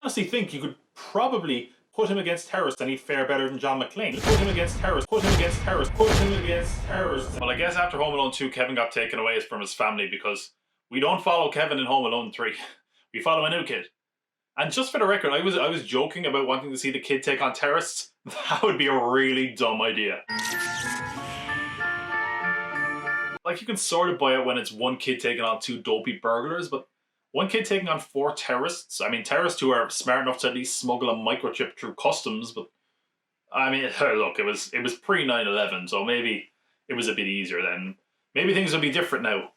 honestly think you could probably put him against terrorists and he'd fare better than John McClane. Put him against terrorists, put him against terrorists, put him against terrorists. Well, I guess after Home Alone 2, Kevin got taken away from his family because we don't follow Kevin in Home Alone 3. We follow a new kid. And just for the record, I was joking about wanting to see the kid take on terrorists. That would be a really dumb idea. Like, you can sort of buy it when it's one kid taking on 2 dopey burglars, but one kid taking on 4 terrorists? I mean, terrorists who are smart enough to at least smuggle a microchip through customs, but I mean, look, it was pre 9/11, so maybe it was a bit easier then. Maybe things will be different now.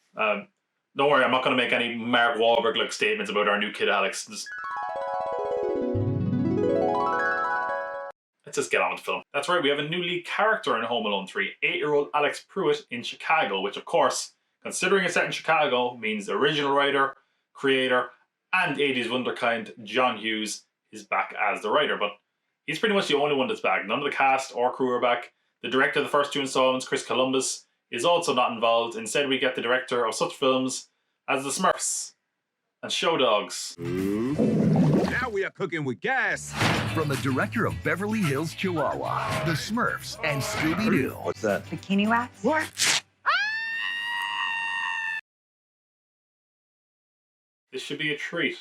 Don't worry, I'm not going to make any Mark Wahlberg-like statements about our new kid Alex. Let's just get on with the film. That's right, we have a new lead character in Home Alone 3, 8-year-old Alex Pruitt in Chicago, which of course, considering it's set in Chicago, means the original writer, creator, and 80s wunderkind John Hughes is back as the writer, but he's pretty much the only one that's back. None of the cast or crew are back. The director of the first 2 installments, Chris Columbus, is also not involved. Instead, we get the director of such films as The Smurfs and Show Dogs. Now we are cooking with gas. From the director of Beverly Hills Chihuahua, The Smurfs, and Scooby-Doo. What's that? Bikini wax? What? This should be a treat.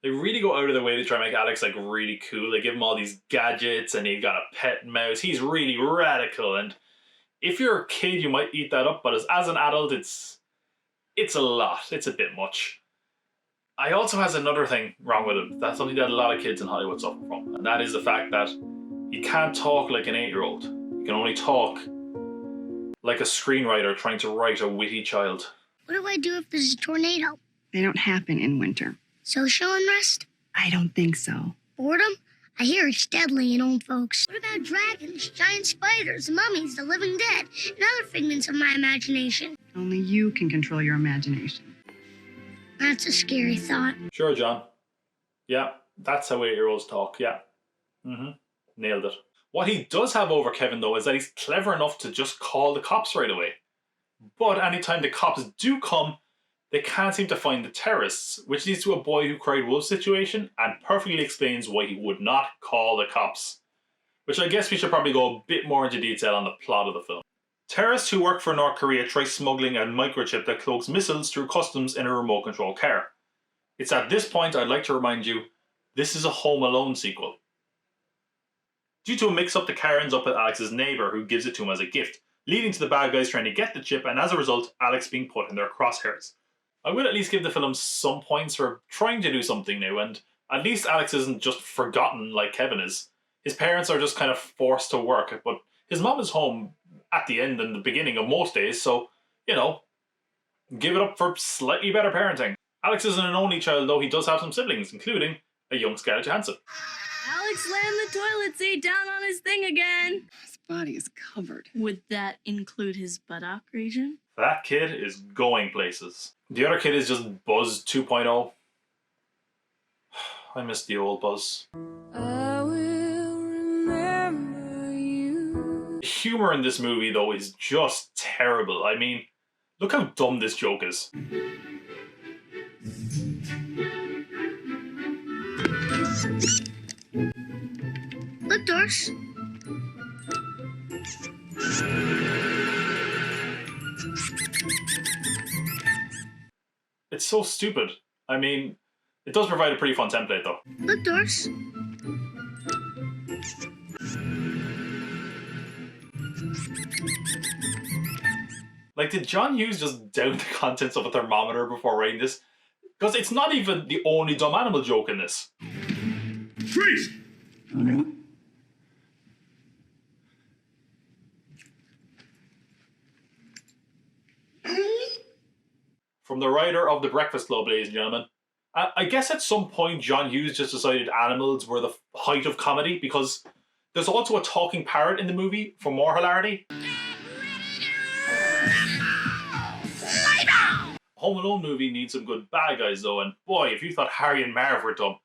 They really go out of their way to try and make Alex like really cool. They give him all these gadgets and he's got a pet mouse. He's really radical, and if you're a kid you might eat that up, but as an adult it's a lot. It's a bit much. I also has another thing wrong with him. That's something that a lot of kids in Hollywood suffer from, and that is the fact that he can't talk like an 8-year-old. He can only talk like a screenwriter trying to write a witty child. What do I do if there's a tornado? They don't happen in winter. Social unrest? I don't think so. Boredom? I hear it's deadly in old folks. What about dragons, giant spiders, mummies, the living dead, and other figments of my imagination? Only you can control your imagination. That's a scary thought. Sure, John. Yeah, that's how 8-year-olds talk, yeah. Nailed it. What he does have over Kevin, though, is that he's clever enough to just call the cops right away. But anytime the cops do come, they can't seem to find the terrorists, which leads to a boy who cried wolf situation and perfectly explains why he would not call the cops. Which I guess we should probably go a bit more into detail on the plot of the film. Terrorists who work for North Korea try smuggling a microchip that cloaks missiles through customs in a remote control car. It's at this point I'd like to remind you, this is a Home Alone sequel. Due to a mix-up, the car ends up with Alex's neighbour who gives it to him as a gift, leading to the bad guys trying to get the chip, and as a result, Alex being put in their crosshairs. I will at least give the film some points for trying to do something new, and at least Alex isn't just forgotten like Kevin is. His parents are just kind of forced to work, but his mom is home at the end and the beginning of most days, so, you know, give it up for slightly better parenting. Alex isn't an only child, though he does have some siblings, including a young Scarlett Johansson. Alex slammed the toilet seat down on his thing again. His body is covered. Would that include his buttock region? That kid is going places. The other kid is just Buzz 2.0. I miss the old Buzz. I will remember you. The humor in this movie, though, is just terrible. I mean, look how dumb this joke is. Look, Doris. It's so stupid. I mean, it does provide a pretty fun template, though. Look, Doris. Like, did John Hughes just down the contents of a thermometer before writing this? Because it's not even the only dumb animal joke in this. Freeze! From the writer of The Breakfast Club, ladies and gentlemen. I guess at some point John Hughes just decided animals were the height of comedy, because there's also a talking parrot in the movie for more hilarity. Home Alone movie needs some good bad guys though, and boy, if you thought Harry and Marv were dumb,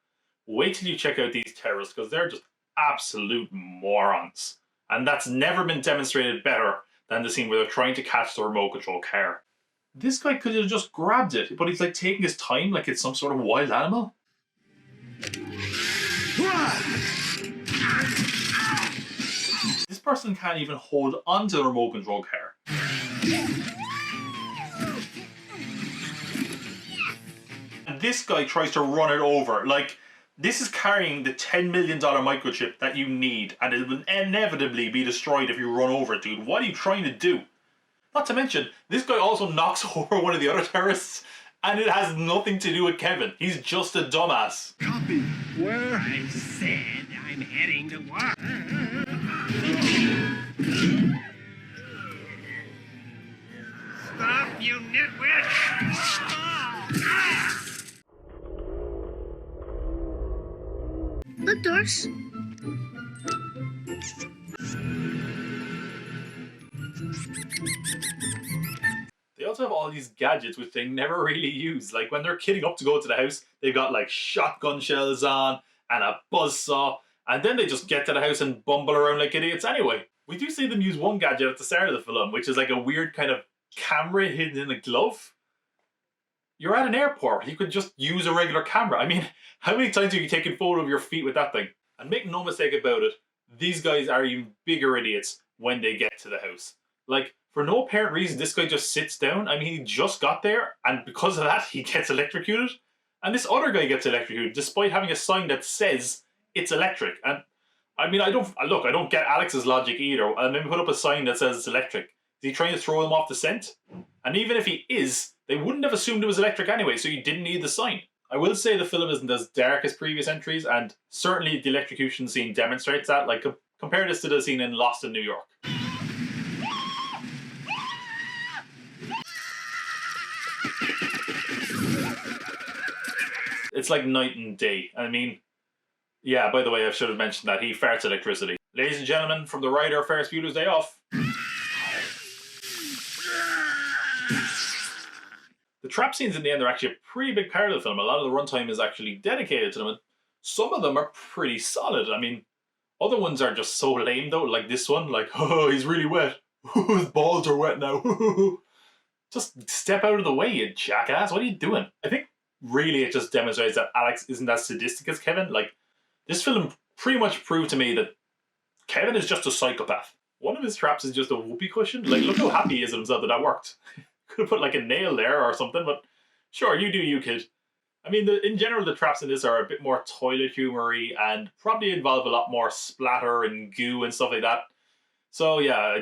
wait till you check out these terrorists, because they're just absolute morons. And that's never been demonstrated better than the scene where they're trying to catch the remote control car. This guy could have just grabbed it, but he's like taking his time like it's some sort of wild animal. This person can't even hold onto the remote control car. And this guy tries to run it over. Like, this is carrying the $10 million microchip that you need, and it will inevitably be destroyed if you run over it, dude. What are you trying to do? Not to mention, this guy also knocks over one of the other terrorists, and it has nothing to do with Kevin. He's just a dumbass. Copy. Where? I said I'm heading to work. Stop, you nitwit! Look, Doris. They also have all these gadgets which they never really use. Like when they're kitting up to go to the house, they've got like shotgun shells on and a buzzsaw, and then they just get to the house and bumble around like idiots anyway. We do see them use one gadget at the start of the film, which is like a weird kind of camera hidden in a glove. You're at an airport, you could just use a regular camera. I mean, how many times have you taken a photo of your feet with that thing? And make no mistake about it, these guys are even bigger idiots when they get to the house. Like, for no apparent reason, this guy just sits down. I mean, he just got there, and because of that, he gets electrocuted. And this other guy gets electrocuted, despite having a sign that says it's electric. And I mean, I don't get Alex's logic either. And then put up a sign that says it's electric. Is he trying to throw them off the scent? And even if he is, they wouldn't have assumed it was electric anyway, so you didn't need the sign. I will say the film isn't as dark as previous entries, and certainly the electrocution scene demonstrates that. Like, compare this to the scene in Lost in New York. It's like night and day. I mean, yeah, by the way, I should have mentioned that he farts electricity. Ladies and gentlemen, from the writer of Ferris Bueller's Day Off. The trap scenes in the end are actually a pretty big part of the film. A lot of the runtime is actually dedicated to them, and some of them are pretty solid. I mean, other ones are just so lame though, like this one, like, oh, he's really wet. His balls are wet now. Just step out of the way, you jackass. What are you doing? I think really it just demonstrates that Alex isn't as sadistic as Kevin. Like, this film pretty much proved to me that Kevin is just a psychopath. One of his traps is just a whoopee cushion. Like, look how happy he is at himself that that worked. Could have put like a nail there or something, but sure, you do you, kid. I mean, in general, the traps in this are a bit more toilet humory and probably involve a lot more splatter and goo and stuff like that. So yeah,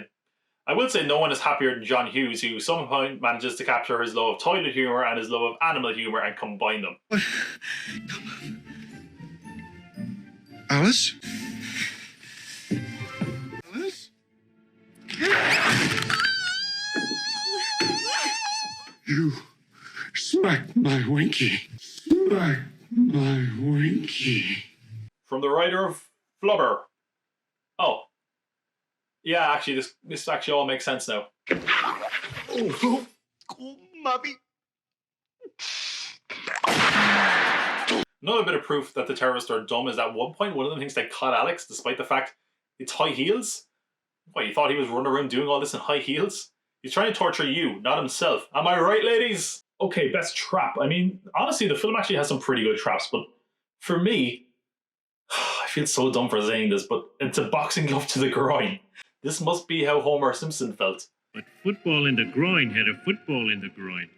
I will say no one is happier than John Hughes, who somehow manages to capture his love of toilet humor and his love of animal humor and combine them. Alice? Alice? You smacked my winky. Smacked my winky. From the writer of Flubber. Oh. Yeah, actually, this actually all makes sense now. Oh, mommy. Another bit of proof that the terrorists are dumb is at one point one of them thinks they caught Alex despite the fact it's high heels. What, you thought he was running around doing all this in high heels? He's trying to torture you, not himself. Am I right, ladies? Okay, best trap. I mean, honestly, the film actually has some pretty good traps, but for me, I feel so dumb for saying this, but it's a boxing glove to the groin. This must be how Homer Simpson felt. But football in the groin had a football in the groin.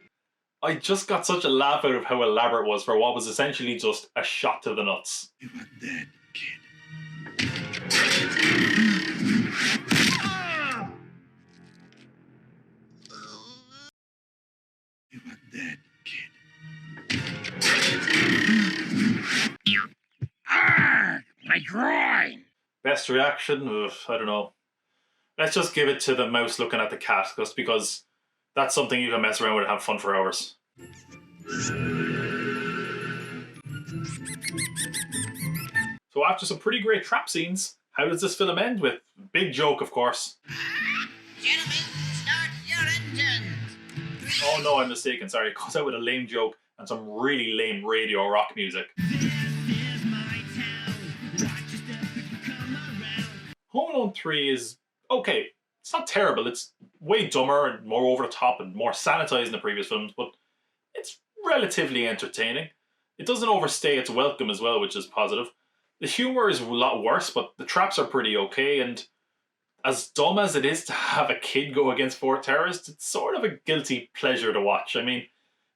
I just got such a laugh out of how elaborate it was for what was essentially just a shot to the nuts. You are dead, kid. You are dead, kid. My groin! Best reaction? Ugh, I don't know. Let's just give it to the mouse looking at the cat, just because that's something you can mess around with and have fun for hours. So after some pretty great trap scenes, how does this film end? With big joke, of course. Gentlemen, start your engines. Oh no, I'm mistaken. Sorry, it goes out with a lame joke and some really lame radio rock music. Home Alone 3 is okay. It's not terrible. It's way dumber and more over the top and more sanitized than the previous films, but it's relatively entertaining. It doesn't overstay its welcome as well, which is positive. The humor is a lot worse, but the traps are pretty okay, and as dumb as it is to have a kid go against four terrorists, it's sort of a guilty pleasure to watch. I mean,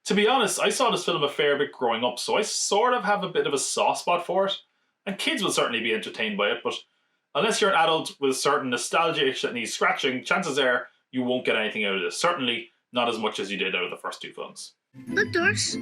to be honest, I saw this film a fair bit growing up, so I sort of have a bit of a soft spot for it, and kids will certainly be entertained by it, but unless you're an adult with a certain nostalgia itch that needs scratching, chances are you won't get anything out of this. Certainly not as much as you did out of the first two films. Look, Doris.